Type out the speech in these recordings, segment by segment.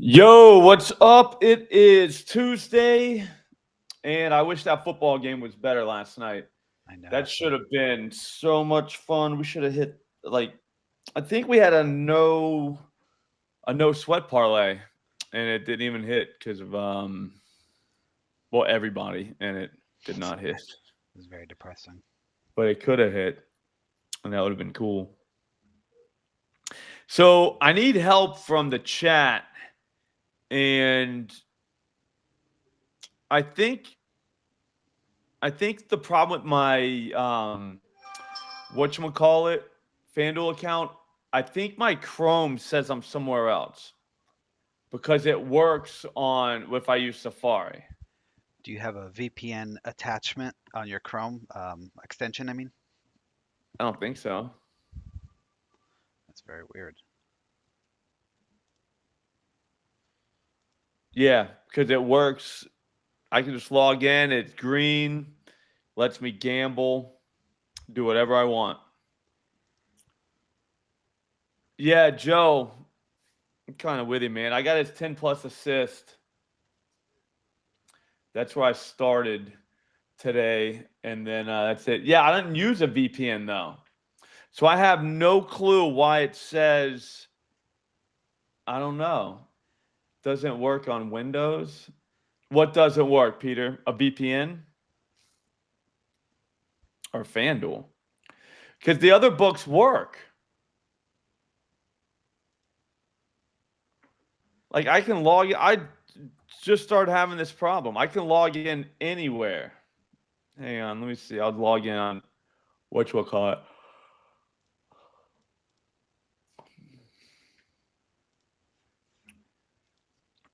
Yo, what's up? It is Tuesday, and I wish that football game was better last night. I know. That should have been so much fun. We should have hit I think we had a no sweat parlay, and it didn't even hit because of everybody, and it did not hit, It was very depressing. but it could have hit, and that would have been cool. So I need help from the chat, and I think I think the problem with my whatchamacallit FanDuel account, I think my Chrome says I'm somewhere else because it works on if I use Safari. Do you have a VPN attachment on your Chrome extension? I mean, I don't think so. that's very weird. Yeah, because it works. I can just log in. It's green, lets me gamble, do whatever I want. Yeah, Joe, I'm kind of with you, man. I got his 10 plus assist. That's where I started today, and then that's it. Yeah, I didn't use a VPN though, so I have no clue why it says. I don't know. Doesn't work on Windows. What doesn't work, Peter? A VPN or FanDuel? Because the other books work. Like I can log in. I just started having this problem. I can log in anywhere. Hang on, let me see. I'll log in on what we'll call it.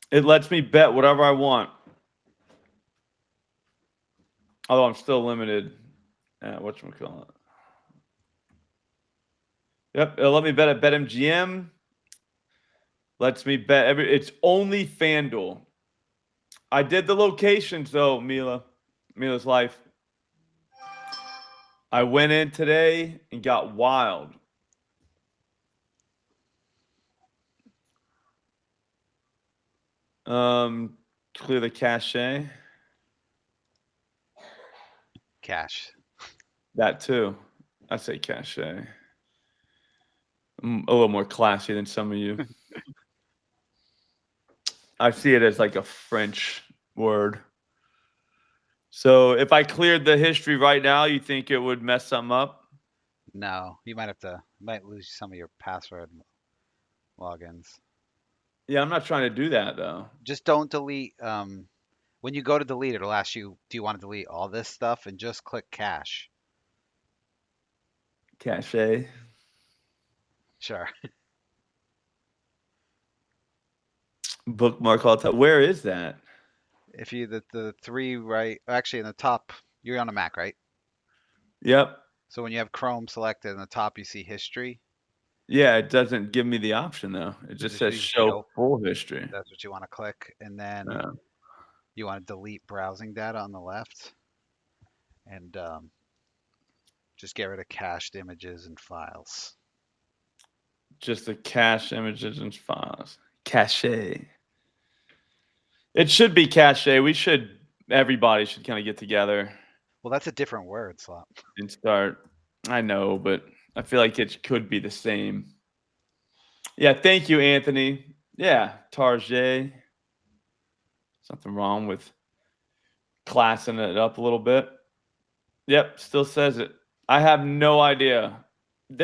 It lets me bet whatever I want. Although I'm still limited. Whatchamacallit. Yep, it'll let me bet at BetMGM. Lets me bet it's only FanDuel. I did the locations though, Mila's life. I went in today and got wild. Clear the cache. Cash. That too. I say cache. I'm a little more classy than some of you. I see it as like a French word. So if I cleared the history right now, you think it would mess something up? No, you might lose some of your password logins. Yeah, I'm not trying to do that though. Just don't delete. When you go to delete, it'll ask you, do you want to delete all this stuff? And just click cache. Cache. Sure. Bookmark all the time. Where is that? If you the three right, actually in the top, you're on a Mac, right? Yep. So when you have Chrome selected in the top, you see history. Yeah, it doesn't give me the option though. It It just just says uses the show full history. That's what you want to click, and then Uh, you want to delete browsing data on the left, and just get rid of cached images and files. just the cache images and files. Cache. It should be cache. Everybody should kind of get together Well, that's a different word, Slop. and start. I know, but I feel like it could be the same. Yeah, thank you, Anthony. Yeah, Tarjay. Something wrong with classing it up a little bit. Yep, still says it. I have no idea.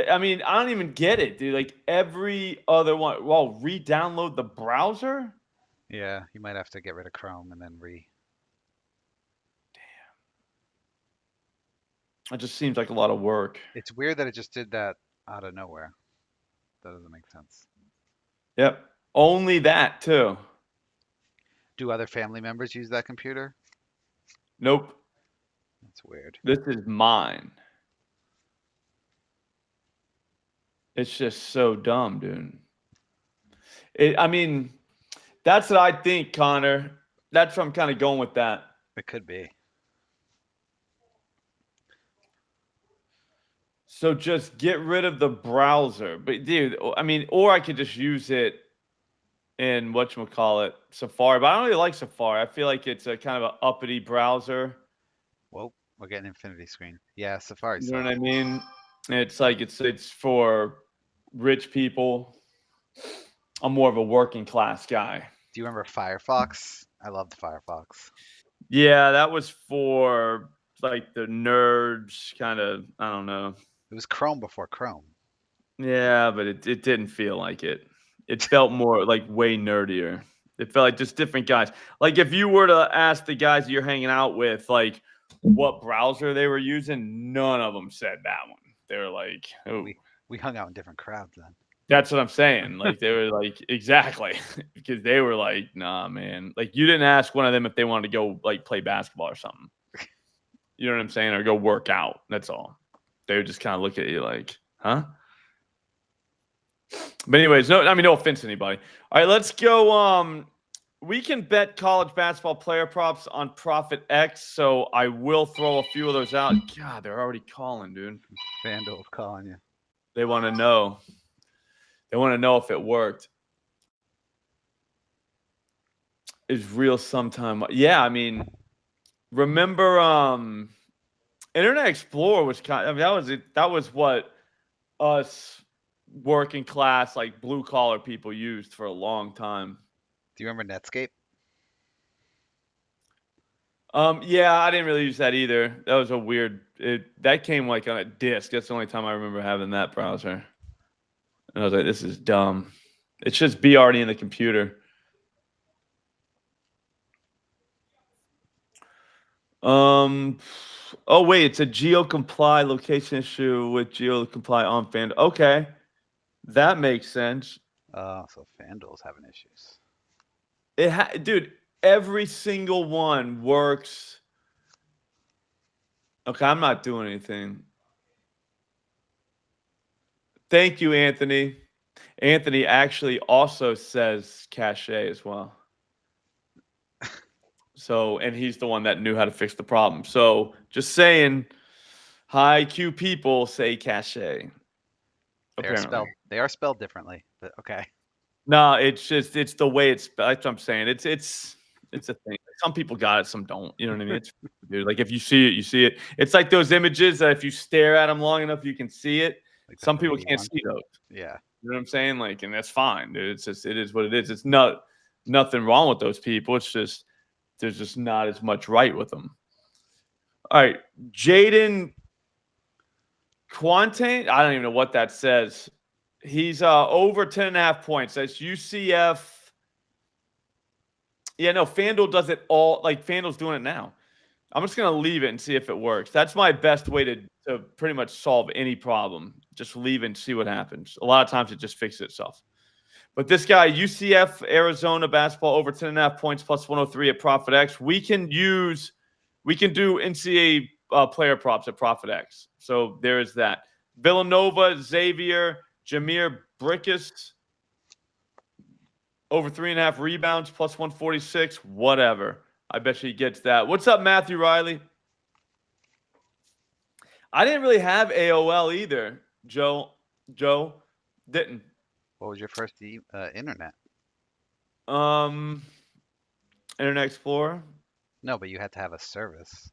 I mean, I don't even get it, dude. Like every other one. Well, re-download the browser? Yeah, you might have to get rid of Chrome and then It just seems like a lot of work. It's weird that it just did that out of nowhere. That doesn't make sense. Yep. Only that too. Do other family members use that computer? Nope. That's weird. This is mine. It's just so dumb, dude. I mean, that's what I think, Connor. That's what I'm kind of going with that. It could be. So just get rid of the browser. But dude, I mean, or I could just use it in whatchamacallit, Safari, but I don't really like Safari. I feel like it's a kind of an uppity browser. Whoa, we're getting infinity screen. Yeah, Safari You know sucks. what I mean? It's like it's for rich people. I'm more of a working class guy. Do you remember Firefox? I loved Firefox. Yeah, that was for like the nerds, kind of. I don't know. It was Chrome before Chrome. Yeah, but it didn't feel like it. It felt more like way nerdier. It felt like just different guys. Like if you were to ask the guys that you're hanging out with, like what browser they were using, none of them said that one. They were like, "Oh, We hung out in different crowds then. that's what I'm saying." Like they were like, exactly, because they were like, "Nah, man." Like you didn't ask one of them if they wanted to go like play basketball or something. You know what I'm saying? Or go work out. That's all. They would just kind of look at you like, "Huh?" But anyways, no offense to anybody. All right, let's go. We can bet college basketball player props on Profit X, so I will throw a few of those out. God, they're already calling, dude. FanDuel's calling you. They want to know. They want to know if it worked. Is real sometime. Yeah, I mean, remember Internet Explorer was kind of, I mean, that was what us working class, like blue collar people used for a long time. Do you remember Netscape? Yeah, I didn't really use that either. That was a weird. That came like on a disc. That's the only time I remember having that browser. And I was like, this is dumb. It should be already in the computer. Oh wait, it's a GeoComply location issue with GeoComply on FanDuel. Okay, that makes sense. Oh, so FanDuel's having issues. Dude, every single one works. Okay, I'm not doing anything. Thank you, Anthony. Anthony actually also says cache as well. So, and he's the one that knew how to fix the problem. So, just saying, high Q people say cache. Apparently, they are spelled differently, but okay. no, it's the way it's. That's what I'm saying. It's a thing. Some people got it, some don't. You know what I mean? It's dude. Like if you see it, you see it. It's like those images that if you stare at them long enough, you can see it. Like Some people 3D can't one. see those. Yeah. You know what I'm saying? Like, and that's fine, dude. It's just, it is what it is. It's nothing wrong with those people. It's just, there's just not as much right with them. All right. Jaden Quante, I don't even know what that says. He's over 10.5 points. That's UCF. Yeah, no, FanDuel does it all. Like, FanDuel's doing it now. I'm just going to leave it and see if it works. That's my best way to pretty much solve any problem. Just leave it and see what happens. A lot of times it just fixes itself. But this guy, UCF, Arizona basketball, over 10.5 points, plus 103 at Profit X. We can do NCAA player props at Profit X. So there is that. Villanova, Xavier, Jameer Brickus, over 3.5 rebounds, plus 146, whatever. I bet you he gets that. What's up, Matthew Riley? I didn't really have AOL either, Joe. Didn't. What was your first internet? Internet Explorer. No, but you had to have a service.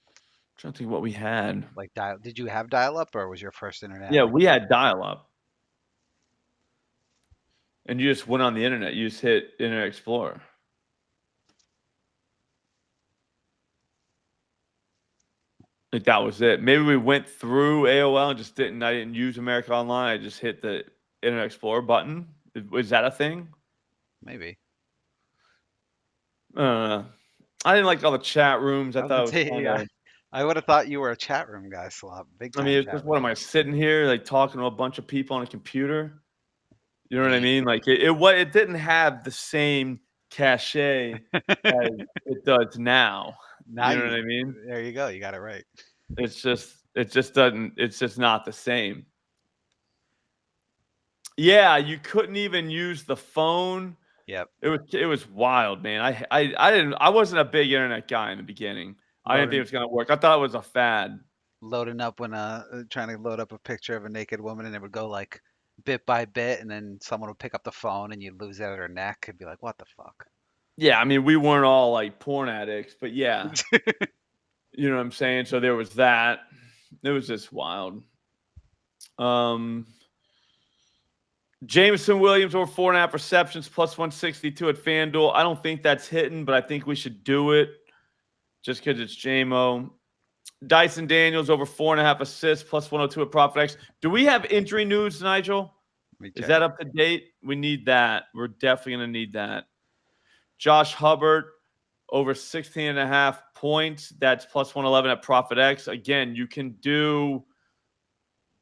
I'm trying to think what we had. Like did you have dial-up or was your first internet? Yeah, like we had dial-up. And you just went on the internet. You just hit Internet Explorer. Like that was it. Maybe we went through AOL and just didn't. I didn't use America Online. I just hit the Internet Explorer button. Was that a thing? Maybe. I didn't like all the chat rooms. I thought it was kinda, I would have thought you were a chat room guy, Slop. Big time. I mean, it's just, what am I sitting here like talking to a bunch of people on a computer? You know what I mean? Like it didn't have the same cachet as it does now. You know what I mean? There you go. You got it right. It just doesn't. It's just not the same. Yeah, you couldn't even use the phone. Yep. It was wild, man. I wasn't a big internet guy in the beginning. I didn't think it was gonna work. I thought it was a fad. Loading up when trying to load up a picture of a naked woman and it would go like bit by bit, and then someone would pick up the phone and you'd lose it at her neck and be like, what the fuck? Yeah, I mean, we weren't all like porn addicts, but yeah, you know what I'm saying? So there was that. It was just wild. Jameson Williams over 4.5 receptions plus 162 at FanDuel. I don't think that's hitting, but I think we should do it just because it's JMO. Dyson Daniels over 4.5 assists plus 102 at ProfitX. Do we have injury news, Nigel? Is that up to date? We need that. We're definitely going to need that. Josh Hubbard over 16.5 points. That's plus 111 at ProfitX. Again, you can do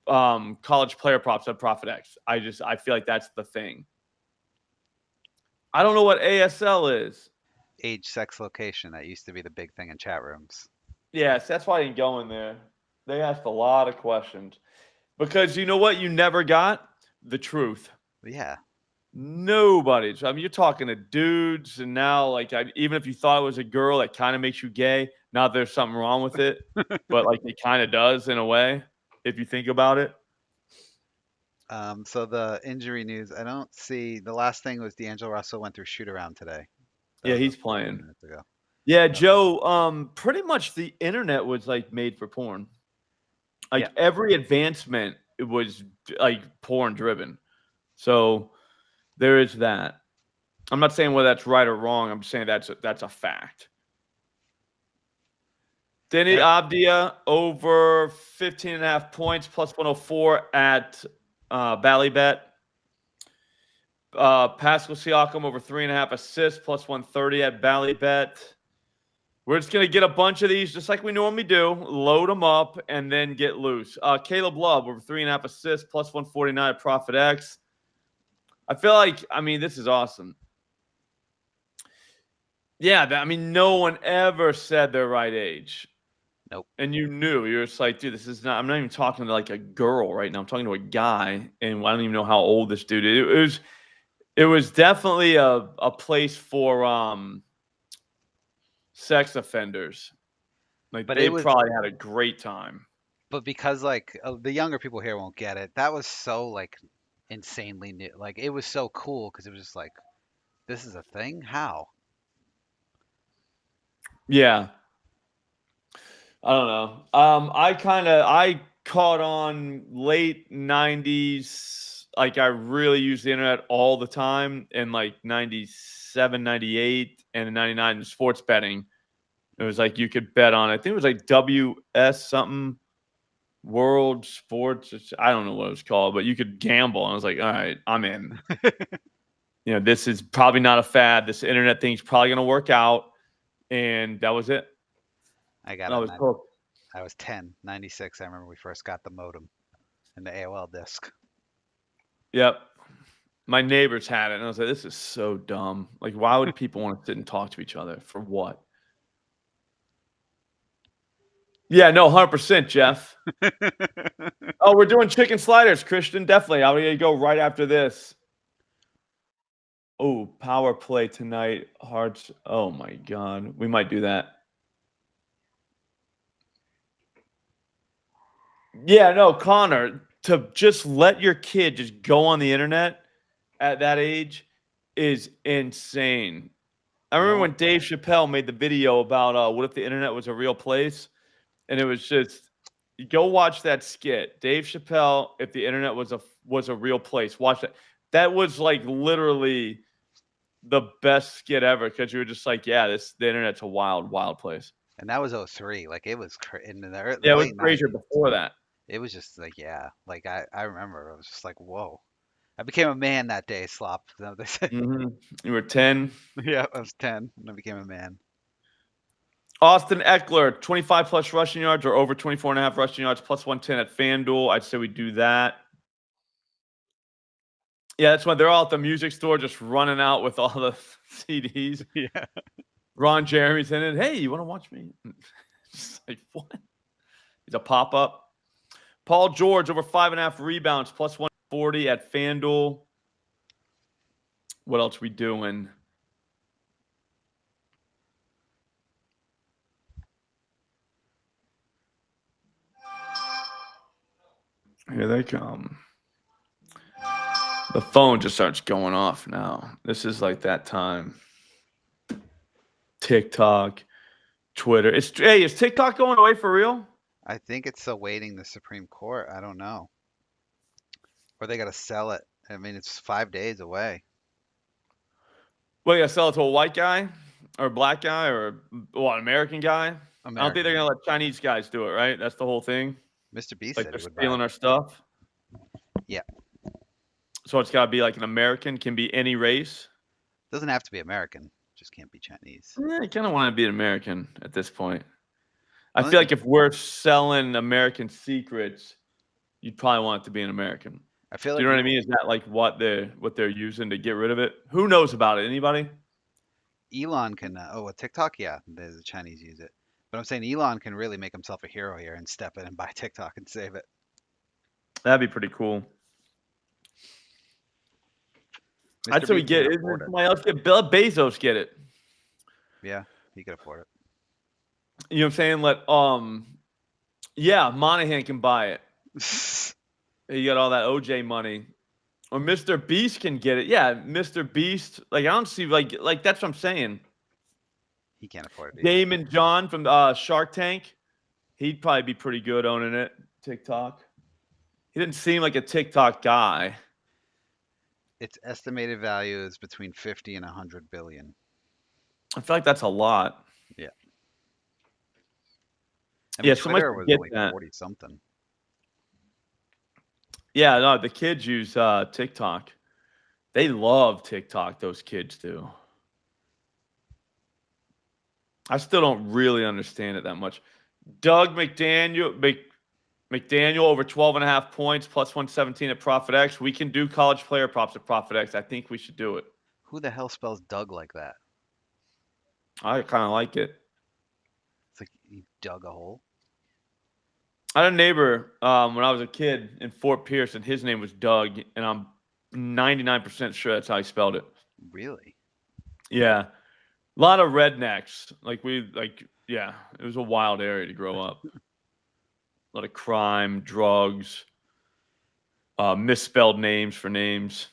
college player props at ProfitX. I feel like that's the thing. I don't know what ASL is. Age, sex, location. That used to be the big thing in chat rooms. Yes, that's why I didn't go in there. They asked a lot of questions. Because you know what you never got? The truth. Yeah. Nobody. I mean, you're talking to dudes, and now, like, even if you thought it was a girl, that kind of makes you gay. Not there's something wrong with it, but like it kind of does in a way, if you think about it. So the injury news, I don't see. The last thing was D'Angelo Russell went through shoot around today. That Yeah, was he's a few playing. minutes ago. Yeah, Okay. Joe. Pretty much the internet was like made for porn. Like Yeah. every advancement, it was like porn driven. So there is that. I'm not saying whether that's right or wrong. I'm just saying that's a fact. Denny Abdia over 15.5 points plus 104 at Ballybet. Pascal Siakam over 3.5 assists plus 130 at Ballybet. We're just going to get a bunch of these just like we normally do, load them up, and then get loose. Caleb Love over 3.5 assists plus 149 at ProfitX. I feel like, I mean, this is awesome. Yeah, I mean, no one ever said their right age. Nope. And you knew. You're just like, dude, this is not – I'm not even talking to like a girl right now. I'm talking to a guy, and I don't even know how old this dude is. It was definitely a place for sex offenders. Like, But they it was, probably had a great time. but because like the younger people here won't get it. That was so like insanely new. Like it was so cool because it was just like, this is a thing. How? Yeah. I don't know. I caught on late 90s. Like, I really used the internet all the time in like 97, 98, and in 99 sports betting. It was like you could bet on, I think it was like WS something, World Sports. I don't know what it was called, but you could gamble. And I was like, all right, I'm in. You know, this is probably not a fad. This internet thing's probably going to work out. And that was it. I got I it. was hooked. I was 10, 96. I remember we first got the modem and the AOL disk. Yep. My neighbors had it, and I was like, this is so dumb. Like, why would people want to sit and talk to each other? For what? Yeah, no, 100%, Jeff. Oh, we're doing chicken sliders, Christian. Definitely. I'm going to go right after this. Oh, power play tonight. Hearts. Oh, my God. We might do that. Yeah, no, Connor, to just let your kid just go on the internet at that age is insane. I remember when Dave Chappelle made the video about what if the internet was a real place, and it was just go watch that skit. Dave Chappelle, if the internet was a real place, watch that. That was like literally the best skit ever because you were just like, yeah, the internet's a wild, wild place. And that was '03. Like it was in the Yeah, it was late crazier 90s. before that. It was just like, yeah, like I remember I was just like, whoa. I became a man that day, Slop. Is that what they say? You were 10. Yeah, I was 10 and I became a man. Austin Eckler, 25 plus rushing yards or over 24.5 rushing yards plus 110 at FanDuel. I'd say we do that. Yeah, that's when they're all at the music store just running out with all the CDs. Yeah. Ron Jeremy's in it. Hey, you want to watch me? Just like, what? He's a pop-up. Paul George over 5.5 rebounds plus 140 at FanDuel. What else we doing? Here they come. The phone just starts going off now. This is like that time. TikTok, Twitter. Is TikTok going away for real? I think it's awaiting the Supreme Court. I don't know. Or they got to sell it. I mean, it's 5 days away. Well, you gotta sell it to a white guy or a black guy or an American guy. I don't think they're gonna let Chinese guys do it, right? That's the whole thing. Mr. B Like said they're he would buy stealing it. our stuff. Yeah. So it's gotta be like an American, can be any race. Doesn't have to be American. Just can't be Chinese. Yeah, I kind of want to be an American at this point. I Well, feel like if we're selling American secrets, you'd probably want it to be an American. I feel Do like you know what I mean? Is that like what they're using to get rid of it? Who knows about it? Anybody? Elon can. With TikTok, yeah, the Chinese use it. But I'm saying Elon can really make himself a hero here and step in and buy TikTok and save it. That'd be pretty cool. I'd say we get it. Somebody else get Bill Bezos get it. Yeah, he could afford it. You know what I'm saying? Yeah, Monahan can buy it. He got all that OJ money. Or Mr. Beast can get it. Yeah, Mr. Beast. Like, I don't see, like that's what I'm saying. He can't afford it. Damon John from Shark Tank. He'd probably be pretty good owning it. TikTok. He didn't seem like a TikTok guy. Its estimated value is between 50 and 100 billion. I feel like that's a lot. Yeah. I mean, Yeah, Twitter was only 40 something. Yeah, no, the kids use TikTok. They love TikTok, those kids do. I still don't really understand it that much. Doug McDaniel over 12.5 points, plus 117 at Profit X. We can do college player props at Profit X. I think we should do it. Who the hell spells Doug like that? I kind of like it. It's like he dug a hole. I had a neighbor when I was a kid in Fort Pierce, and his name was Doug, and I'm 99% sure that's how he spelled it. Really? Yeah. A lot of rednecks. Yeah, it was a wild area to grow up. A lot of crime, drugs, misspelled names for names.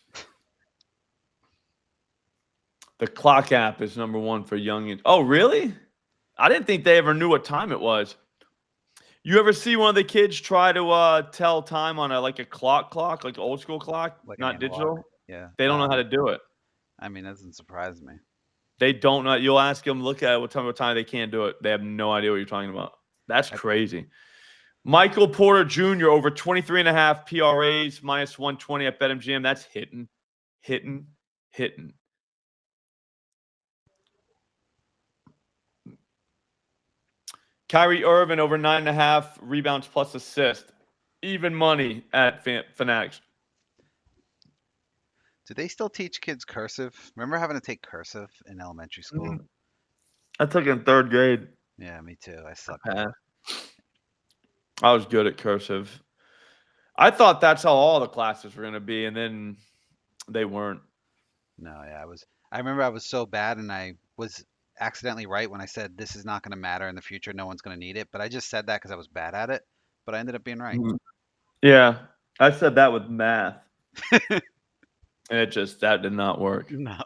The clock app is #1 for youngins. Oh, really? I didn't think they ever knew what time it was. You ever see one of the kids try to tell time on a clock, like an old school clock, like not digital? Yeah. They don't know how to do it. I mean, that doesn't surprise me. They don't know. You'll ask them, look at it, what time they can't do it. They have no idea what you're talking about. That's crazy. Michael Porter Jr. over 23.5 PRAs, minus 120 at BetMGM. That's hitting. Kyrie Irving over 9.5 rebounds plus assist. Even money at Fanatics. Do they still teach kids cursive? Remember having to take cursive in elementary school? Mm-hmm. I took it in 3rd grade. Yeah, me too. I sucked. I was good at cursive. I thought that's how all the classes were going to be, and then they weren't. No, yeah, I remember I was so bad, and I was accidentally right when I said this is not going to matter in the future. No one's going to need it. But I just said that because I was bad at it. But I ended up being right. Yeah, I said that with math. And that did not work. No.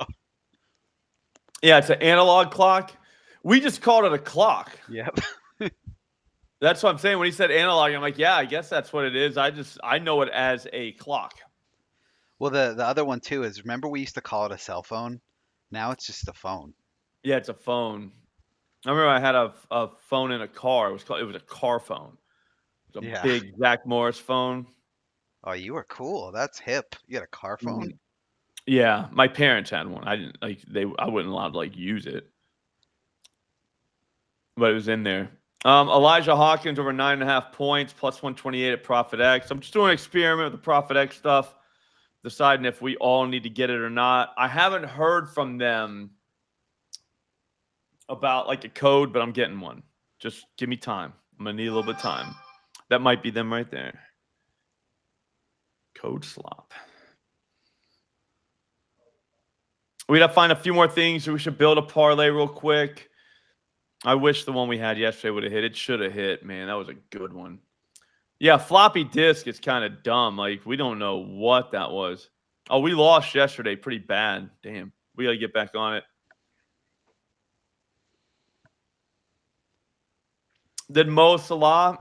Yeah, it's an analog clock. We just called it a clock. Yep. That's what I'm saying. When he said analog, I'm like, yeah, I guess that's what it is. I know it as a clock. Well, the other one too is, remember we used to call it a cell phone? Now it's just a phone. Yeah, it's a phone. I remember I had a phone in a car. It was a car phone. It was a big Zach Morris phone. Oh, you were cool. That's hip. You had a car phone? Yeah, my parents had one. I didn't I wasn't allowed to use it. But it was in there. Elijah Hawkins over 9.5 points, plus 128 at Profit X. I'm just doing an experiment with the Profit X stuff, deciding if we all need to get it or not. I haven't heard from them about a code, but I'm getting one. Just give me time. I'm gonna need a little bit of time. That might be them right there. Code Slop. We got to find a few more things. We should build a parlay real quick. I wish the one we had yesterday would have hit. It should have hit, man. That was a good one. Yeah, floppy disk is kind of dumb. We don't know what that was. Oh, we lost yesterday pretty bad. Damn. We got to get back on it. Did Mo Salah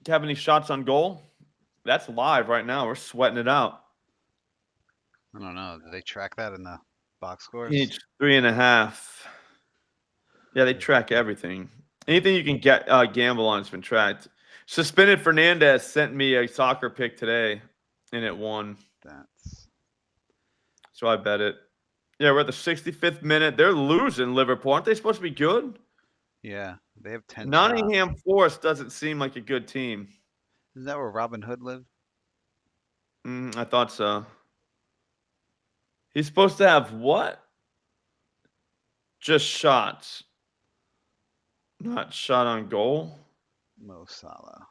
have any shots on goal? That's live right now. We're sweating it out. I don't know. Do they track that in the box scores? Each 3.5. Yeah, they track everything. Anything you can get gamble on has been tracked. Suspended Fernandez sent me a soccer pick today, and it won. That's So I bet it. Yeah, we're at the 65th minute. They're losing Liverpool. Aren't they supposed to be good? yeah. They have 10 Nottingham shots. Forest doesn't seem like a good team. Isn't that where Robin Hood lived? I thought so. He's supposed to have what? Just shots. Not shot on goal. Mo Salah.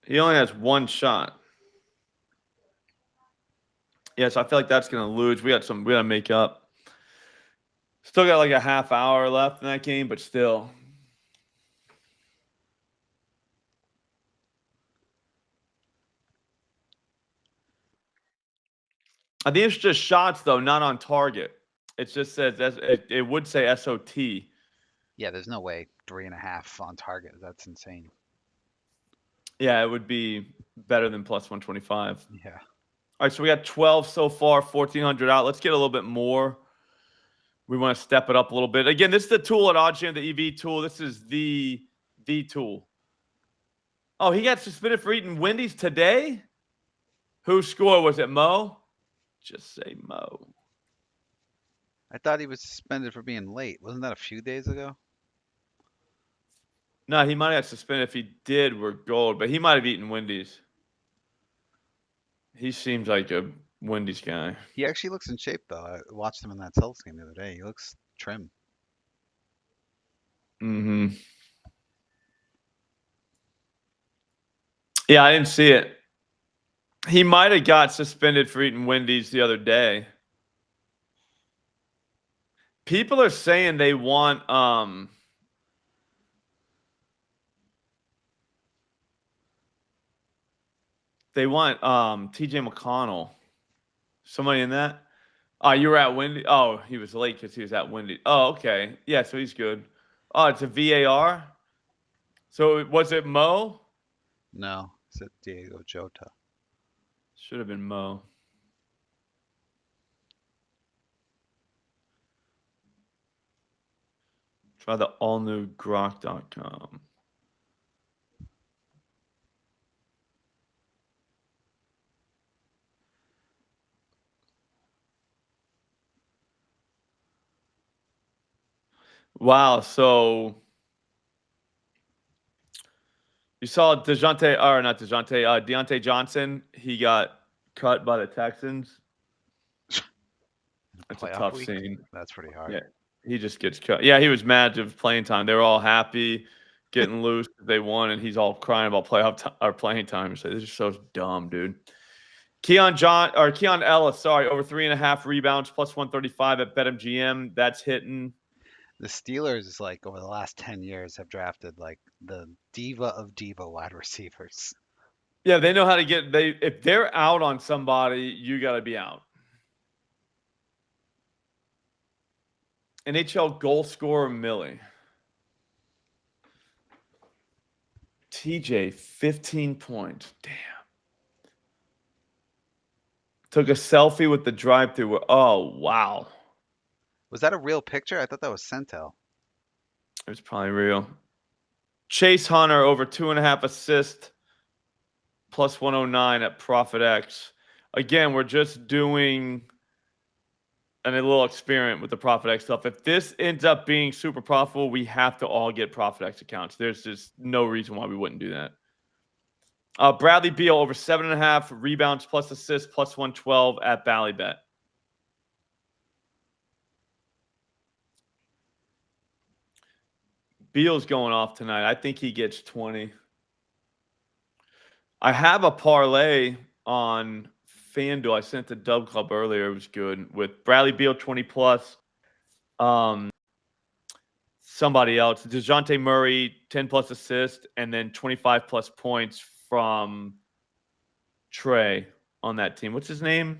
He only has one shot. Yeah, so I feel like that's gonna lose. We gotta make up. Still got like a half hour left in that game, but still. I think it's just shots though, not on target. It just says it would say SOT. Yeah, there's no way 3.5 on target. That's insane. Yeah, it would be better than plus 125. Yeah. All right, so we got 12 so far, 1,400 out. Let's get a little bit more. We want to step it up a little bit. Again, this is the tool at OddsJam, the EV tool. This is the tool. Oh, he got suspended for eating Wendy's today? Whose score was it, Mo? Just say Mo. I thought he was suspended for being late. Wasn't that a few days ago? No, he might have suspended. If he did, we're gold. But he might have eaten Wendy's. He seems like a Wendy's guy. He actually looks in shape, though. I watched him in that Celtics game the other day. He looks trim. Mm-hmm. Yeah, I didn't see it. He might have got suspended for eating Wendy's the other day. People are saying they want TJ McConnell. Somebody in that? Oh, you were at Wendy. Oh, he was late because he was at Wendy. Oh, okay. Yeah, so he's good. Oh, it's a VAR. So was it Mo? No, it's Diego Jota. Should have been Mo. Try the all-new grok.com. Wow, so you saw Deontay Johnson. He got cut by the Texans. That's a tough scene. That's pretty hard. Yeah, he just gets cut. Yeah, he was mad of playing time. They were all happy, getting loose. They won, and he's all crying about playing time. So this is so dumb, dude. Keon Ellis, over 3.5 rebounds, plus 135 at BetMGM. That's hitting. The Steelers, like over the last 10 years, have drafted like the diva of diva wide receivers. Yeah, they know how to get. If they're out on somebody, you got to be out. NHL goal scorer Millie. TJ, 15 points. Damn. Took a selfie with the drive-thru. Oh, wow. Was that a real picture? I thought that was Centel. It was probably real. Chase Hunter over 2.5 assists, plus 109 at ProfitX. Again, we're just doing a little experiment with the ProfitX stuff. If this ends up being super profitable, we have to all get ProfitX accounts. There's just no reason why we wouldn't do that. Bradley Beal over 7.5 rebounds plus assists plus 112 at Ballybet. Beal's going off tonight. I think he gets 20. I have a parlay on FanDuel. I sent the Dub Club earlier. It was good with Bradley Beal 20 plus. somebody else. DeJounte Murray, 10+ assists, and then 25+ points from Trey on that team. What's his name?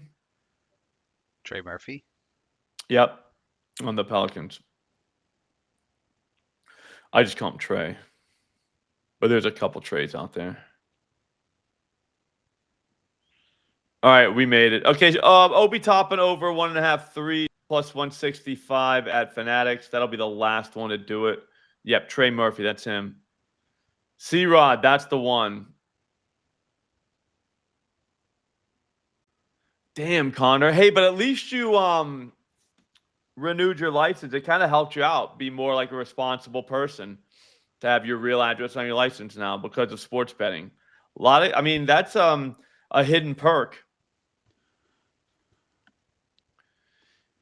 Trey Murphy. Yep, on the Pelicans. I just call him Trey. But there's a couple trades out there. All right, we made it. Okay, Obi Toppin over 1.5 3 plus 165 at Fanatics. That'll be the last one to do it. Yep, Trey Murphy, that's him. C-Rod, that's the one. Damn, Connor. Hey, but at least you renewed your license. It kind of helped you out, be more like a responsible person to have your real address on your license now because of sports betting. I mean, that's a hidden perk.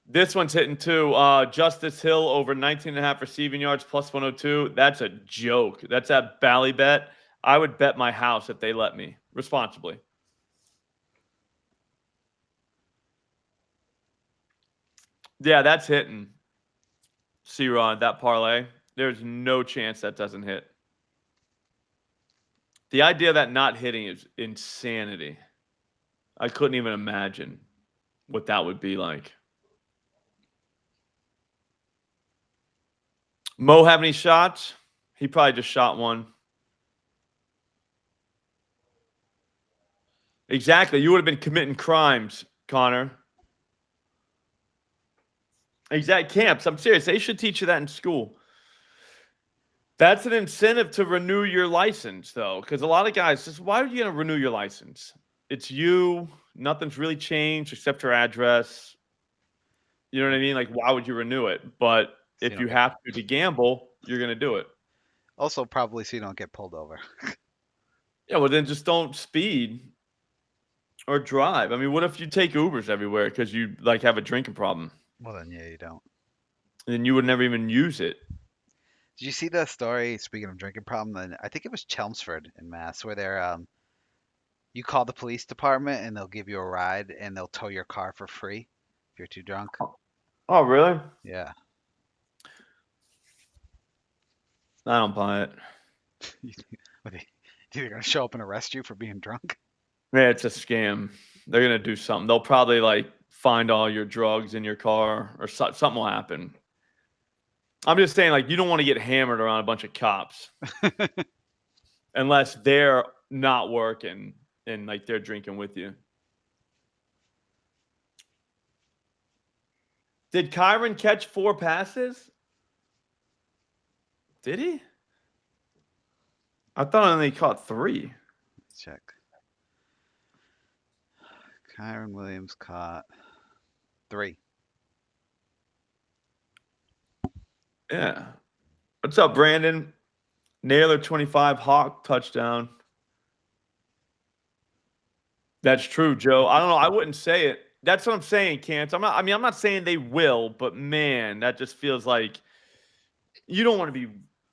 This one's hitting too. Justice Hill over 19.5 receiving yards plus 102. That's a joke. That's at Bally Bet. I would bet my house if they let me responsibly. Yeah, that's hitting. C-Rod, that parlay. There's no chance that doesn't hit. The idea of that not hitting is insanity. I couldn't even imagine what that would be like. Mo have any shots? He probably just shot one. Exactly. You would have been committing crimes, Connor. Exact camps. I'm serious. They should teach you that in school. That's an incentive to renew your license, though, because a lot of guys just, why are you going to renew your license? It's you. Nothing's really changed except your address. You know what I mean? Like, why would you renew it? But if you have to gamble, you're going to do it. Also, probably so you don't get pulled over. Yeah, well, then just don't speed or drive. I mean, what if you take Ubers everywhere because you like have a drinking problem? Well, then, yeah, you don't. And then you would never even use it. Did you see the story, speaking of drinking problem, then I think it was Chelmsford in Mass, where they're you call the police department and they'll give you a ride and they'll tow your car for free if you're too drunk. Oh, really? Yeah. I don't buy it. They're gonna show up and arrest you for being drunk? Yeah, it's a scam. They're gonna do something. They'll probably like find all your drugs in your car, or something will happen. I'm just saying, like, you don't want to get hammered around a bunch of cops unless they're not working and like they're drinking with you. Did Kyron catch 4 passes? Did he? I thought I only caught 3. Let's check. Kyron Williams caught 3. Yeah. What's up, Brandon? Naylor 25, Hawk touchdown. That's true, Joe. I don't know. I wouldn't say it. That's what I'm saying, Cance. I'm not saying they will, but man, that just feels like you don't want to be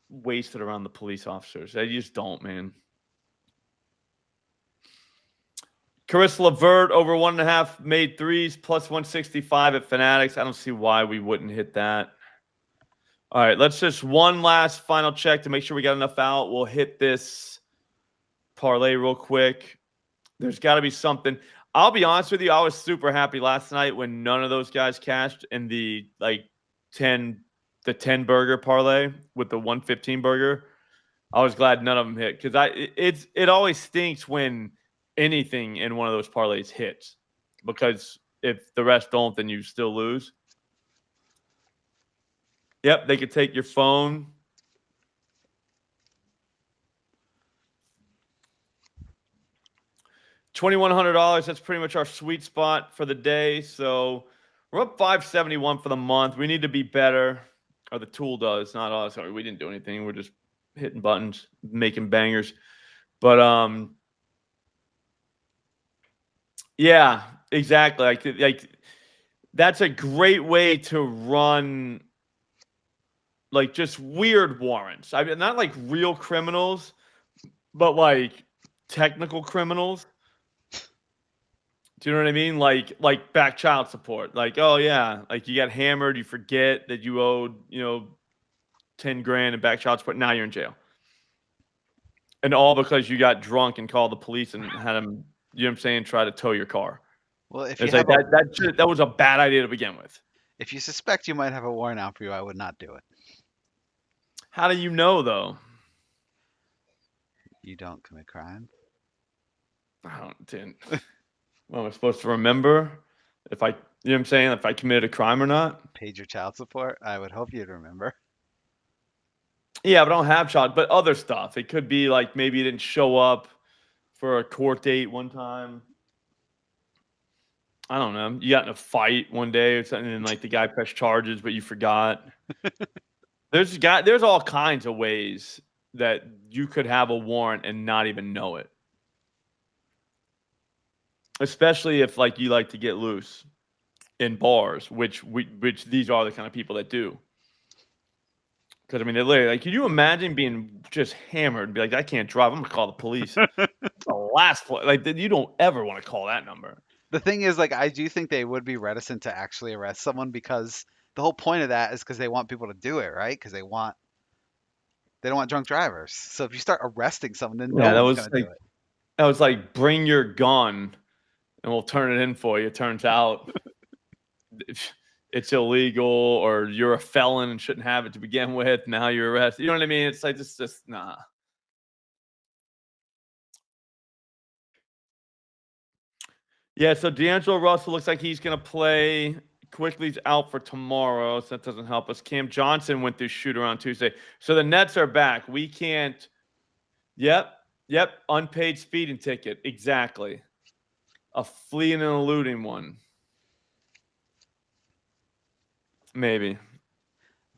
wasted around the police officers. You just don't, man. Caris LeVert over 1.5 made threes plus 165 at Fanatics. I don't see why we wouldn't hit that. All right, let's just one last final check to make sure we got enough out. We'll hit this parlay real quick. There's got to be something. I'll be honest with you. I was super happy last night when none of those guys cashed in the 10 burger parlay with the 115 burger. I was glad none of them hit because it always stinks when anything in one of those parlays hits, because if the rest don't, then you still lose. Yep, they could take your phone. $2,100. That's pretty much our sweet spot for the day. So we're up 571 for the month. We need to be better, or the tool does, not us. Sorry, we didn't do anything. We're just hitting buttons, making bangers. But yeah, exactly. Like that's a great way to run. Like just weird warrants. I mean, not like real criminals, but like technical criminals. Do you know what I mean? Like back child support. Like, oh yeah, like you got hammered, you forget that you owed, 10 grand in back shots, but now you're in jail. And all because you got drunk and called the police and had them, you know what I'm saying, try to tow your car. Well, if It's you like have that was a bad idea to begin with. if you suspect you might have a warrant out for you, I would not do it. How do you know though? You don't commit crime. Didn't. What am I supposed to remember? If I, you know what I'm saying, if I committed a crime or not? Paid your child support. I would hope you'd remember. Yeah, but I don't have child, but other stuff. It could be like maybe you didn't show up for a court date one time. I don't know. You got in a fight one day or something, and like the guy pressed charges, but you forgot. There's all kinds of ways that you could have a warrant and not even know it. Especially if like you like to get loose in bars, which these are the kind of people that do. Because I mean, they're literally like, could you imagine being just hammered and be like, I can't drive, I'm gonna call the police. The last place, like you don't ever want to call that number. The thing is, like, I do think they would be reticent to actually arrest someone because the whole point of that is because they want people to do it, right? Because they don't want drunk drivers. So if you start arresting someone, then no Yeah, one's gonna do it. that was like, bring your gun and we'll turn it in for you. It turns out it's illegal or you're a felon and shouldn't have it to begin with. Now you're arrested. You know what I mean? It's like just nah. Yeah, so D'Angelo Russell looks like he's going to play. Quickly's out for tomorrow, so that doesn't help us. Cam Johnson went through shoot around Tuesday. So the Nets are back. We can't. Yep. Unpaid speeding ticket. Exactly. A fleeing and eluding one. Maybe.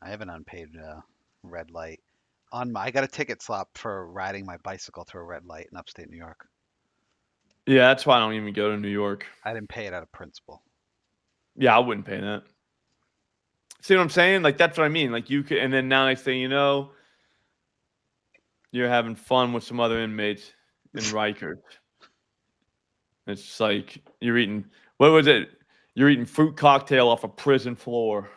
I have an unpaid red light. I got a ticket slop for riding my bicycle through a red light in upstate New York. Yeah, that's why I don't even go to New York. I didn't pay it out of principle. Yeah, I wouldn't pay that. See what I'm saying? Like, that's what I mean. Like, you could, and then now next thing you know, you're having fun with some other inmates in Rikers. It's like you're eating, what was it? You're eating fruit cocktail off a prison floor.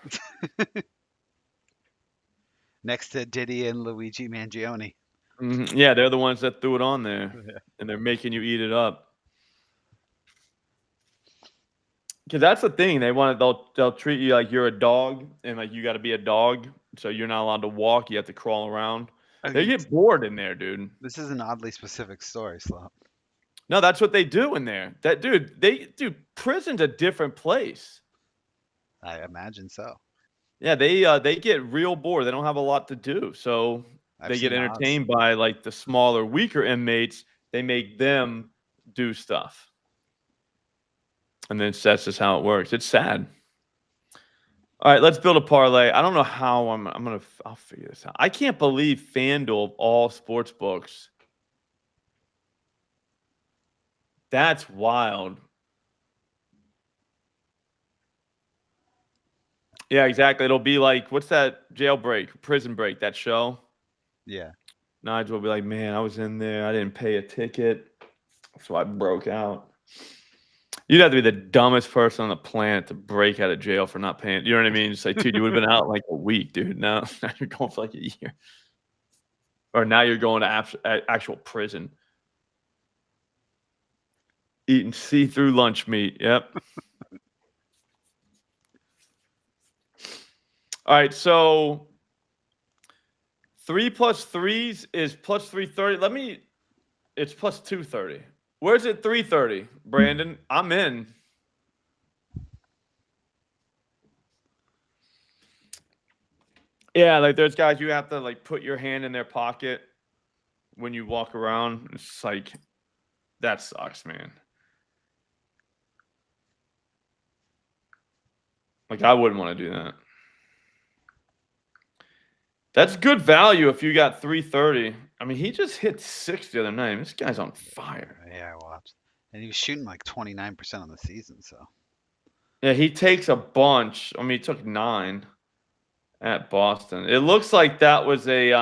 Next to Diddy and Luigi Mangione. Yeah, they're the ones that threw it on there, and they're making you eat it up. Because that's the thing, they'll treat you like you're a dog, and like you got to be a dog, so you're not allowed to walk. You have to crawl around. They get bored in there, dude. This is an oddly specific story, Slop. No, that's what they do in there. Prison's a different place. I imagine so. Yeah, they get real bored. They don't have a lot to do, so they get entertained by like the smaller, weaker inmates. They make them do stuff. And then that's just how it works. It's sad. All right, let's build a parlay. I don't know how I'll figure this out. I can't believe FanDuel of all sports books. That's wild. Yeah, exactly. It'll be like, what's that prison break, that show? Yeah. Nigel will be like, man, I was in there. I didn't pay a ticket. So I broke out. You'd have to be the dumbest person on the planet to break out of jail for not paying. You know what I mean? Just like, dude, you would have been out like a week, dude. Now you're going for like a year. Or now you're going to actual prison. Eating see-through lunch meat. Yep. All right, so 3 plus 3s is plus 330. It's plus 230. Where's it 330, Brandon? I'm in. Yeah, like there's guys you have to like put your hand in their pocket when you walk around. It's like, that sucks, man. Like, I wouldn't want to do that. That's good value if you got 330. I mean, he just hit 6 the other night. This guy's on fire. Yeah, I watched. And he was shooting like 29% on the season, so. Yeah, he takes a bunch. I mean, he took 9 at Boston. It looks like that was a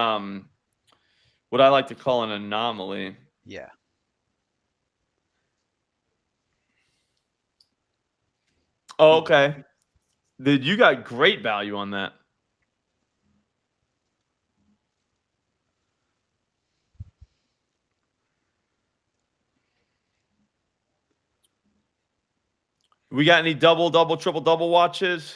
what I like to call an anomaly. Yeah. Oh, okay. Dude, you got great value on that. We got any double, triple, double watches?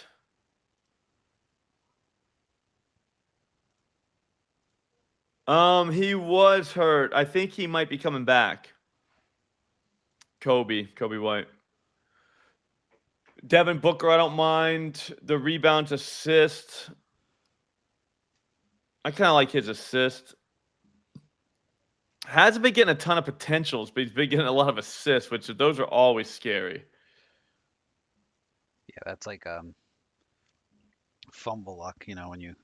He was hurt. I think he might be coming back. Kobe White. Devin Booker, I don't mind the rebounds, assist. I kind of like his assist. Hasn't been getting a ton of potentials, but he's been getting a lot of assists, which those are always scary. Yeah, that's like fumble luck, you know, when you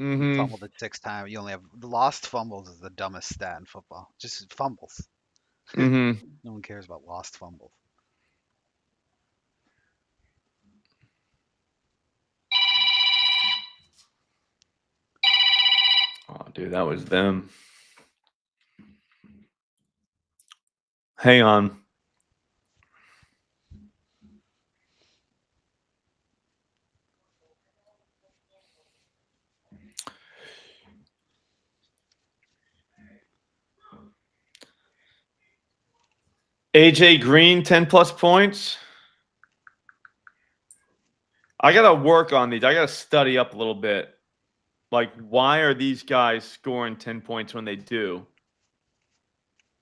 Mm-hmm. fumbled it 6 times, you only have the lost fumbles is the dumbest stat in football. Just fumbles. Mm-hmm. No one cares about lost fumbles. Oh, dude, that was them. Hang on. AJ Green, 10 plus points. I got to work on these. I got to study up a little bit. Like, why are these guys scoring 10 points when they do?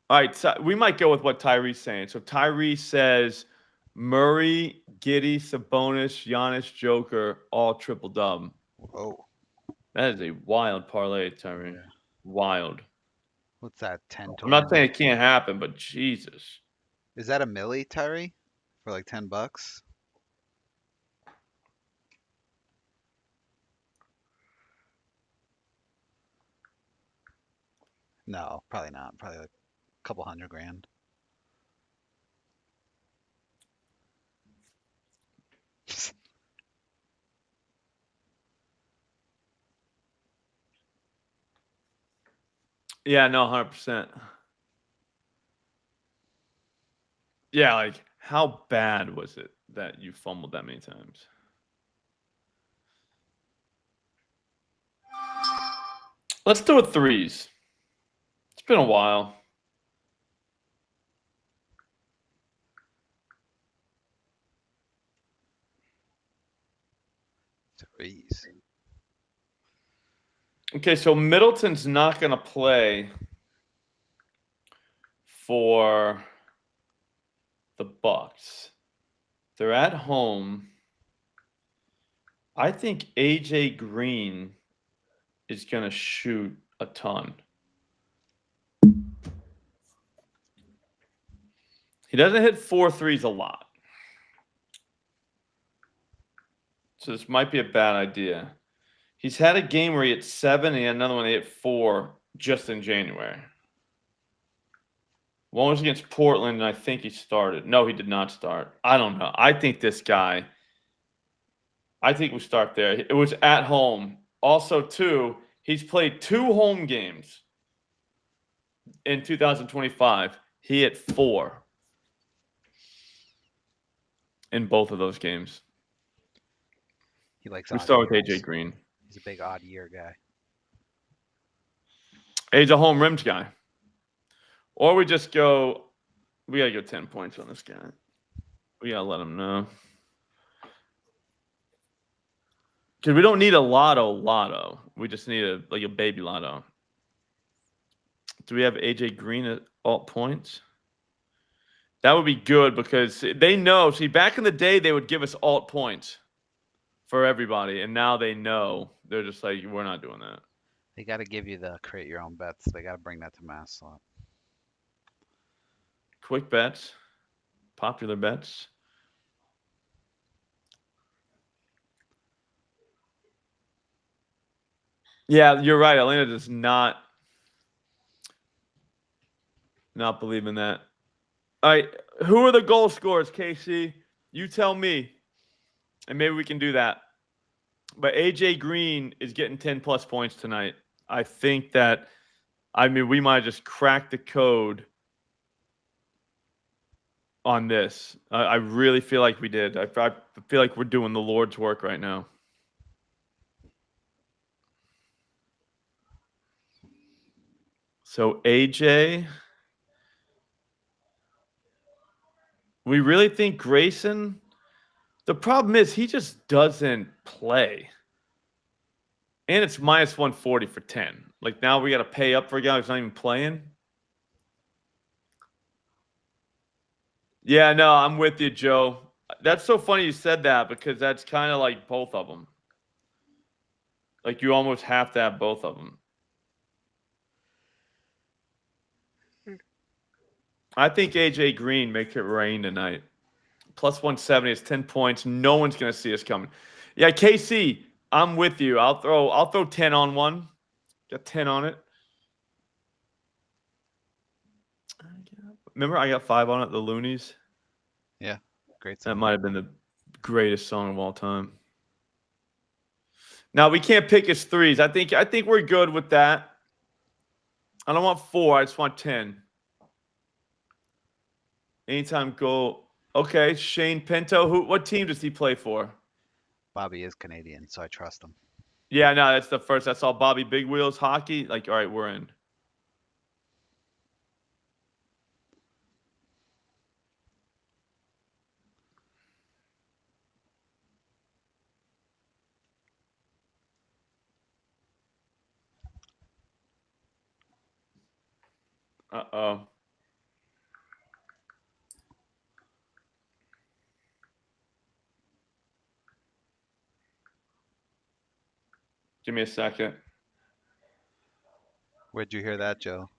All right, so we might go with what Tyree's saying. So Tyree says Murray, Giddey, Sabonis, Giannis, Joker, all triple dub. Whoa. That is a wild parlay, Tyree. Yeah. Wild. What's that? 10 I'm not saying total? it can't happen, but Jesus. Is that a milli, Tyree? For like $10? No, probably not. Probably like a couple $100,000. Yeah, no, 100%. Yeah, like, how bad was it that you fumbled that many times? Let's do a threes. It's been a while. Threes. Okay, so Middleton's not going to play for the Bucks. They're at home. I think AJ Green is going to shoot a ton. He doesn't hit 4 threes a lot. So this might be a bad idea. He's had a game where he hit 7 and he had another one he hit 4 just in January. One was against Portland, and I think he started. No, he did not start. I don't know. I think this guy, I think we start there. It was at home. Also, too, he's played 2 home games in 2025. He hit 4 in both of those games. He likes We odd start with years. AJ Green. He's a big odd year guy. He's a home rims guy. Or we just go, we got to go 10 points on this guy. We got to let him know. Because we don't need a lotto. We just need a baby lotto. Do we have AJ Green at alt points? That would be good because they know. See, back in the day, they would give us alt points for everybody. And now they know. They're just like, we're not doing that. They got to give you the create your own bets. They got to bring that to Mass Slop. Quick bets. Popular bets. Yeah, you're right. Atlanta does not believe in that. All right. Who are the goal scorers, Casey? You tell me. And maybe we can do that. But AJ Green is getting 10 plus points tonight. I think that, we might just crack the code on this. I really feel like we did. I feel like we're doing the Lord's work right now. So AJ, we really think Grayson The problem is he just doesn't play. And it's minus 140 for 10. Like now we got to pay up for a guy who's not even playing. Yeah, no, I'm with you, Joe. That's so funny you said that because that's kind of like both of them. Like you almost have to have both of them. I think AJ Green make it rain tonight. Plus 170 is 10 points. No one's going to see us coming. Yeah, KC, I'm with you. I'll throw 10 on one. Got 10 on it. Remember I got 5 on it, the Loonies? Yeah, great song. That might have been the greatest song of all time. Now we can't pick his threes. I think we're good with that. I don't want 4. I just want 10. Anytime goal. Okay, Shane Pinto. What team does he play for? Bobby is Canadian, so I trust him. Yeah, no, that's the first. That's all Bobby Big Wheels hockey. Like, all right, we're in. Uh-oh. Give me a second. Where'd you hear that, Joe?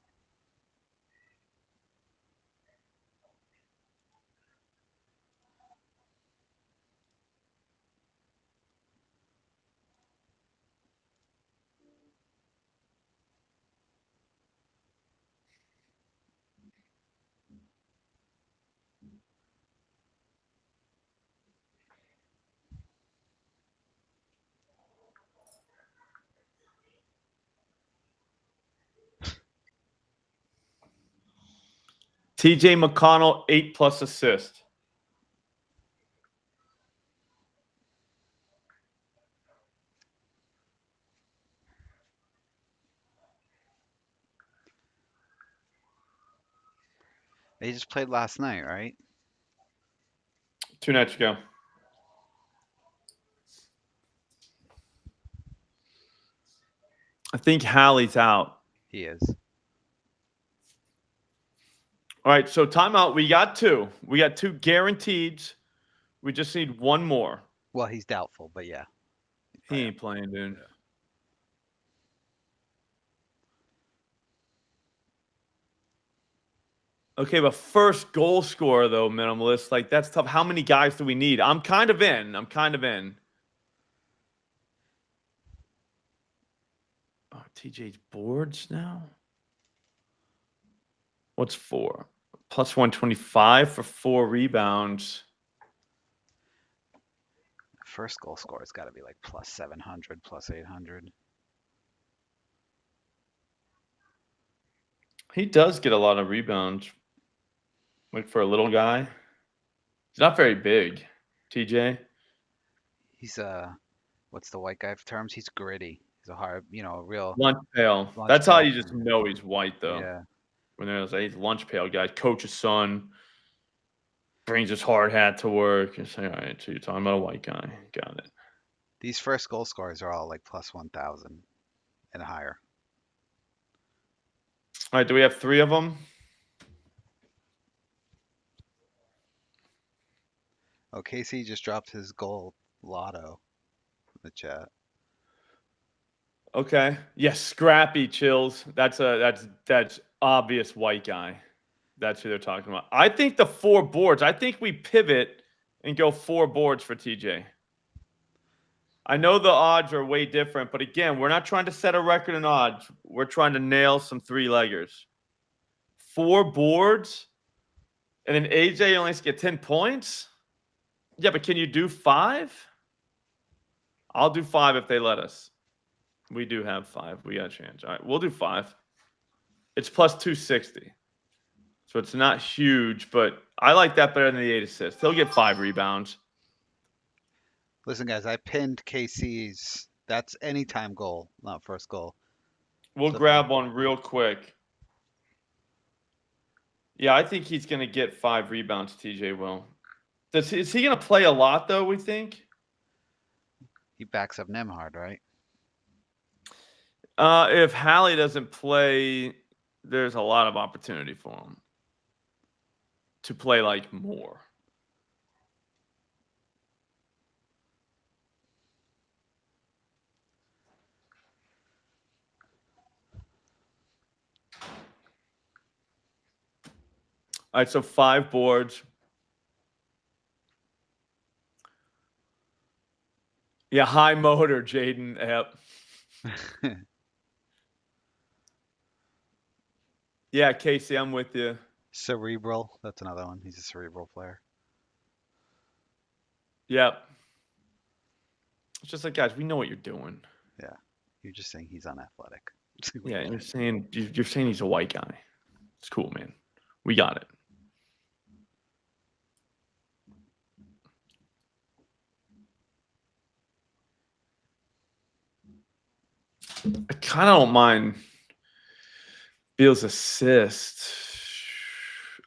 TJ McConnell, 8+ assists. They just played last night, right? 2 nights ago. I think Hallie's out. He is. All right, so timeout. We got 2. We got 2 guaranteed. We just need 1 more. Well, he's doubtful, but yeah. He ain't playing, dude. Yeah. Okay, but first goal scorer, though, minimalist. Like, that's tough. How many guys do we need? I'm kind of in. Oh, TJ's boards now? What's 4? Plus 125 for 4 rebounds. First goal scorer's got to be like plus 700, plus 800. He does get a lot of rebounds. Like for a little guy. He's not very big, TJ. He's what's the white guy terms? He's gritty. He's a hard, real Lunch pail. lunch That's how pail you just kind. know he's white, though. Yeah. When there's he's lunch pail guy, coach's son, brings his hard hat to work. And say, all right, so you're talking about a white guy. Got it. These first goal scorers are all like plus 1,000 and higher. All right, do we have 3 of them? Oh, Casey just dropped his goal lotto in the chat. Okay. Yes, Scrappy Chills. That's obvious white guy. That's who they're talking about. I think the 4 boards. I think we pivot and go 4 boards for TJ. I know the odds are way different, but again, we're not trying to set a record in odds. We're trying to nail some 3-leggers. 4 boards, and then AJ only has to get 10 points? Yeah, but can you do 5? I'll do 5 if they let us. We do have 5. We got a chance. All right, we'll do 5. It's plus 260. So it's not huge, but I like that better than the 8 assists. He'll get 5 rebounds. Listen, guys, I pinned KC's. That's anytime goal, not first goal. We'll grab one real quick. Yeah, I think he's going to get 5 rebounds, TJ will. Is he going to play a lot, though, we think? He backs up Nemhard, right? If Hallie doesn't play, there's a lot of opportunity for him to play, like, more. All right, so 5 boards. Yeah, high motor, Jaden. Yep. Yeah, Casey, I'm with you. Cerebral. That's another one. He's a cerebral player. Yep. It's just like, guys, we know what you're doing. Yeah. You're just saying he's unathletic. Yeah, you're saying he's a white guy. It's cool, man. We got it. I kind of don't mind Beal's assist.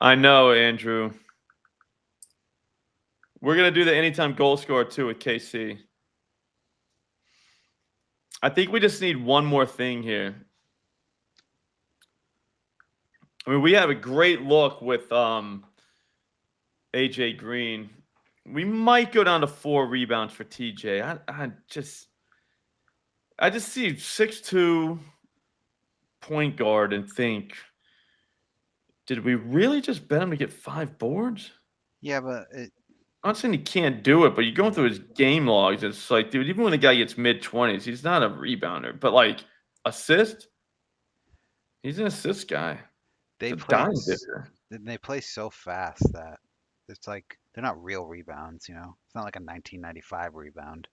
I know, Andrew. We're going to do the anytime goal scorer, too, with KC. I think we just need one more thing here. I mean, we have a great look with AJ Green. We might go down to 4 rebounds for TJ. I just see 6'2" point guard and think, did we really just bet him to get 5 boards? Yeah, but I'm not saying he can't do it, but you're going through his game logs. It's like, dude, even when a guy gets mid-20s, he's not a rebounder. But, like, assist? He's an assist guy. they play so fast that it's like they're not real rebounds, you know? It's not like a 1995 rebound.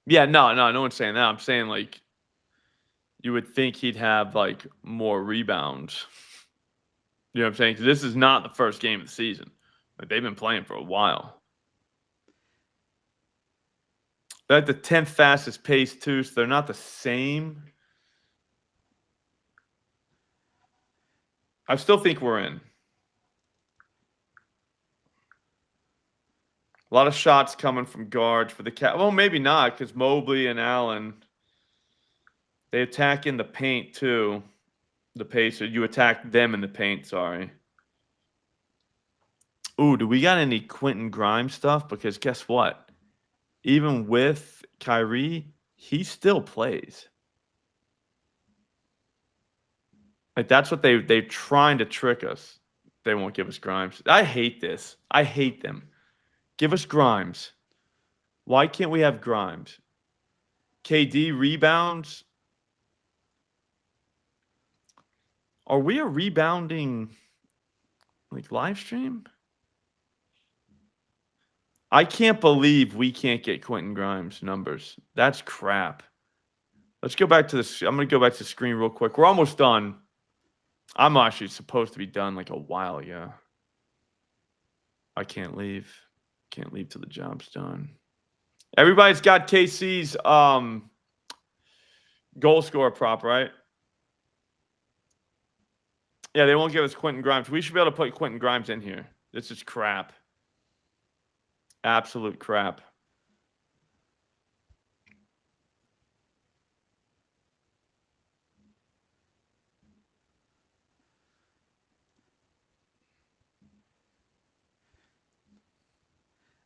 Yeah, no one's saying that. I'm saying, like, you would think he'd have, like, more rebounds. You know what I'm saying? 'Cause this is not the first game of the season. Like, they've been playing for a while. They're at the 10th fastest pace, too, so they're not the same. I still think we're in. A lot of shots coming from guards for the Cat. Well, maybe not, because Mobley and Allen, they attack in the paint, too. The Pacers. You attack them in the paint, sorry. Ooh, do we got any Quentin Grimes stuff? Because guess what? Even with Kyrie, he still plays. Like, that's what they're trying to trick us. They won't give us Grimes. I hate this. I hate them. Give us Grimes. Why can't we have Grimes? KD rebounds. Are we a rebounding, like, live stream? I can't believe we can't get Quentin Grimes numbers. That's crap. Let's go back to this. I'm going to go back to the screen real quick. We're almost done. I'm actually supposed to be done like a while ago. I can't leave. Can't leave till the job's done. Everybody's got KC's goal scorer prop, right? Yeah, they won't give us Quentin Grimes. We should be able to put Quentin Grimes in here. This is crap. Absolute crap.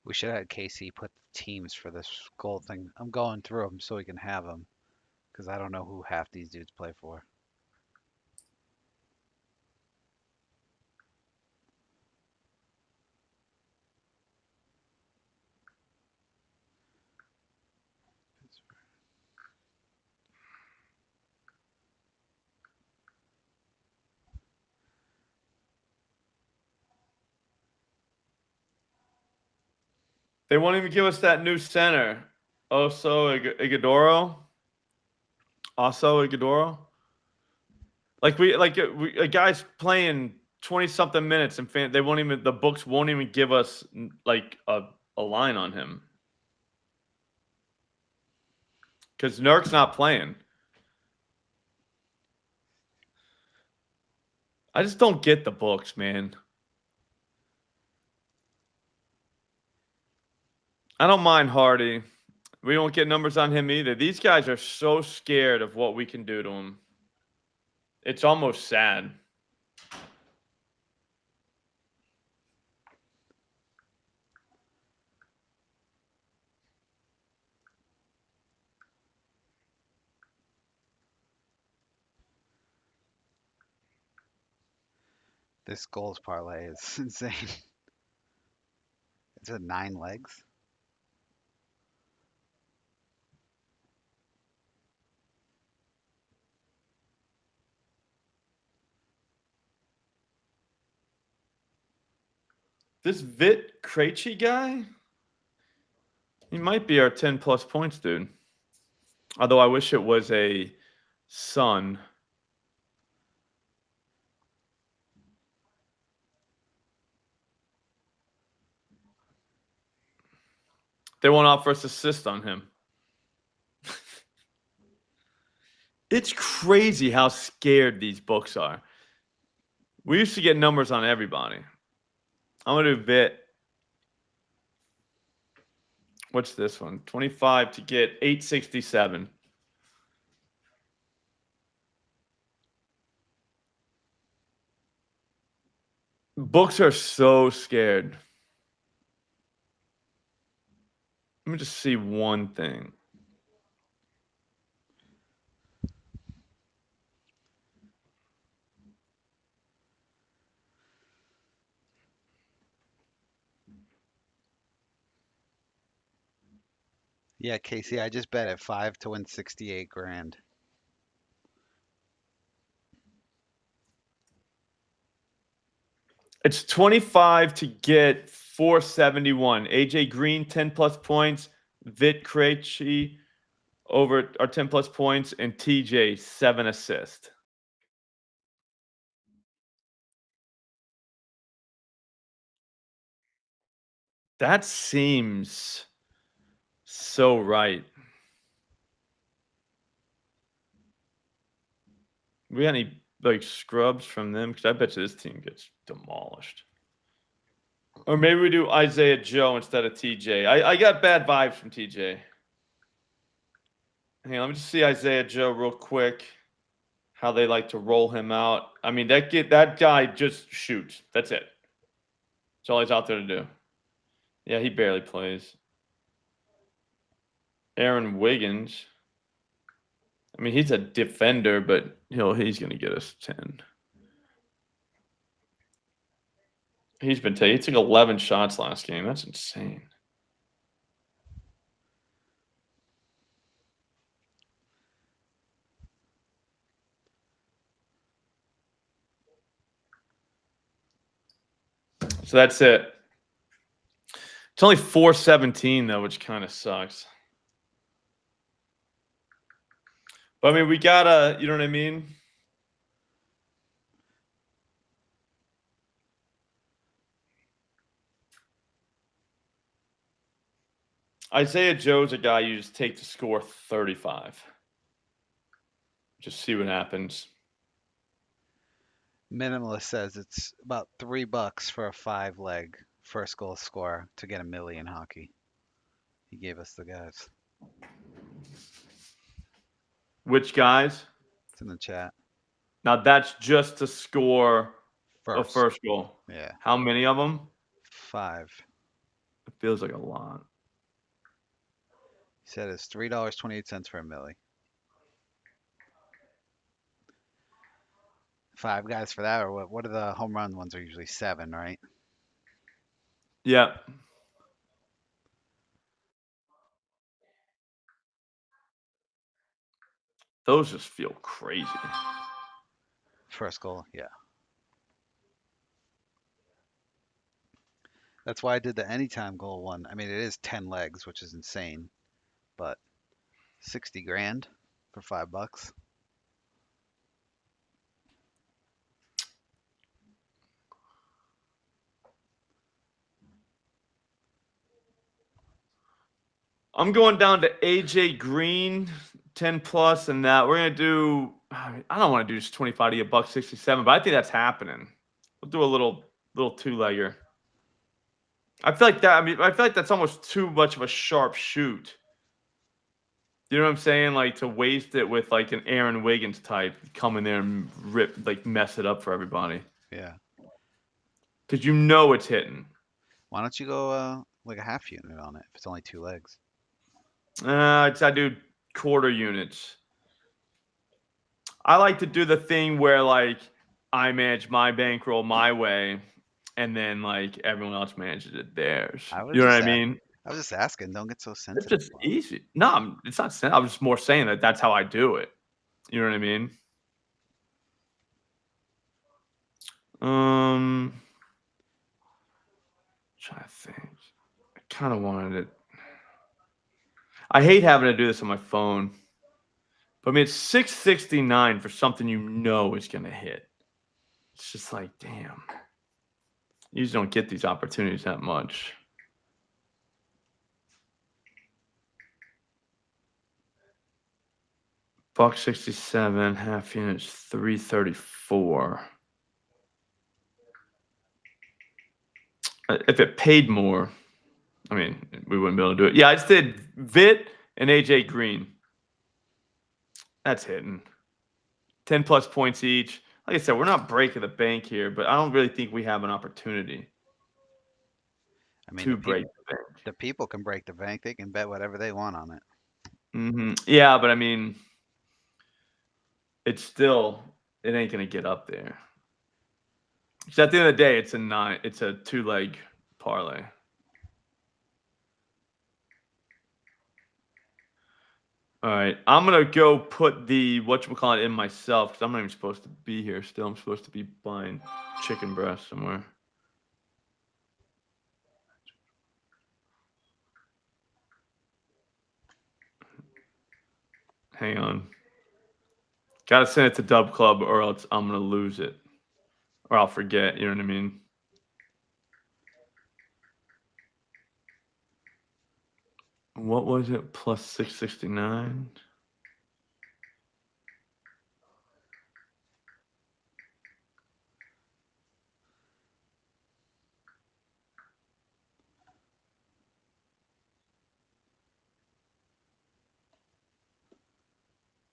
We should have had KC put the teams for this goal thing. I'm going through them so we can have them because I don't know who half these dudes play for. They won't even give us that new center. Iguodaro. Like a guy's playing 20-something minutes and the books won't even give us like a line on him. Because Nurk's not playing. I just don't get the books, man. I don't mind Hardy. We don't get numbers on him either. These guys are so scared of what we can do to them. It's almost sad. This goals parlay is insane. It's at 9 legs. This Vit Krejci guy, he might be our 10+ points dude. Although I wish it was a Sun. They won't offer us assist on him. It's crazy how scared these books are. We used to get numbers on everybody. I'm going to do Vit. What's this one? 25 to get 867. Books are so scared. Let me just see one thing. Yeah, Casey, I just bet at 5 to win 68 grand. It's 25 to get 471. AJ Green, 10+ points. Vit Krejci over our 10+ points. And TJ, 7 assists. That seems so right. We got any like scrubs from them? Because I bet you this team gets demolished. Or maybe we do Isaiah Joe instead of TJ. I got bad vibes from TJ. Hey, let me just see Isaiah Joe real quick. How they like to roll him out. I mean, that guy just shoots. That's it. That's all he's out there to do. Yeah, he barely plays. Aaron Wiggins. I mean, he's a defender, but he's going to get us 10. He took 11 shots last game. That's insane. So that's it. It's only 417 though, which kind of sucks. But I mean, we gotta, you know what I mean? Isaiah Joe's a guy you just take to score 35. Just see what happens. Minimalist says it's about $3 for a 5-leg first goal scorer to get $1 million hockey. He gave us the guys. Which guys? It's in the chat. Now that's just to score a first goal. Yeah. How many of them? 5. It feels like a lot. He said it's $3.28 for $1 million. 5 guys for that, or what are the home run ones? Are usually 7, right? Yeah. Those just feel crazy. First goal, yeah. That's why I did the anytime goal one. I mean, it is 10 legs, which is insane, but 60 grand for $5. I'm going down to AJ Green, 10+, and that. We're gonna do. I don't want to do just 25 to get $1.67, but I think that's happening. We'll do a little 2-legger. I feel like that. I mean, I feel like that's almost too much of a sharp shoot. You know what I'm saying? Like to waste it with like an Aaron Wiggins type come in there and mess it up for everybody. Yeah. Because you know it's hitting. Why don't you go like a half unit on it if it's only 2 legs? I do quarter units. I like to do the thing where like I manage my bankroll my way, and then like everyone else manages it theirs. You know what I mean? I was just asking. Don't get so It's sensitive. just easy. No, it's not. I was just more saying that that's how I do it. You know what I mean? Trying to think. I kind of wanted it. I hate having to do this on my phone. But I mean, it's 669 for something you know is going to hit. It's just like, damn. You just don't get these opportunities that much. $1.67, half units, 334. If it paid more, I mean, we wouldn't be able to do it. Yeah, I just did Vit and AJ Green. That's hitting. 10 plus points each. Like I said, we're not breaking the bank here, but I don't really think we have an opportunity to break the bank. The people can break the bank. They can bet whatever they want on it. Yeah, but I mean, it ain't gonna get up there. Because at the end of the day, it's a 2-leg parlay. All right, I'm gonna go put the whatchamacallit in myself because I'm not even supposed to be here still. I'm supposed to be buying chicken breast somewhere. Hang on. Gotta send it to Dub Club or else I'm gonna lose it. Or I'll forget, you know what I mean? What was it? Plus 669?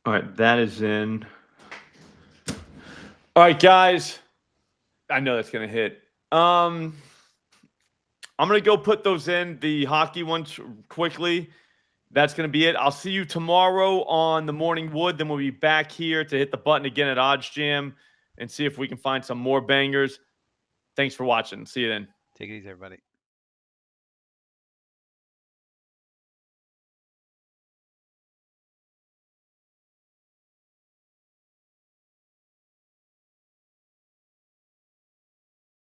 All right, that is in. All right, guys. I know that's gonna hit. I'm gonna go put those in, the hockey ones quickly. That's gonna be it. I'll see you tomorrow on the Morning Wood. Then we'll be back here to hit the button again at OddsJam and see if we can find some more bangers. Thanks for watching. See you then. Take it easy, everybody.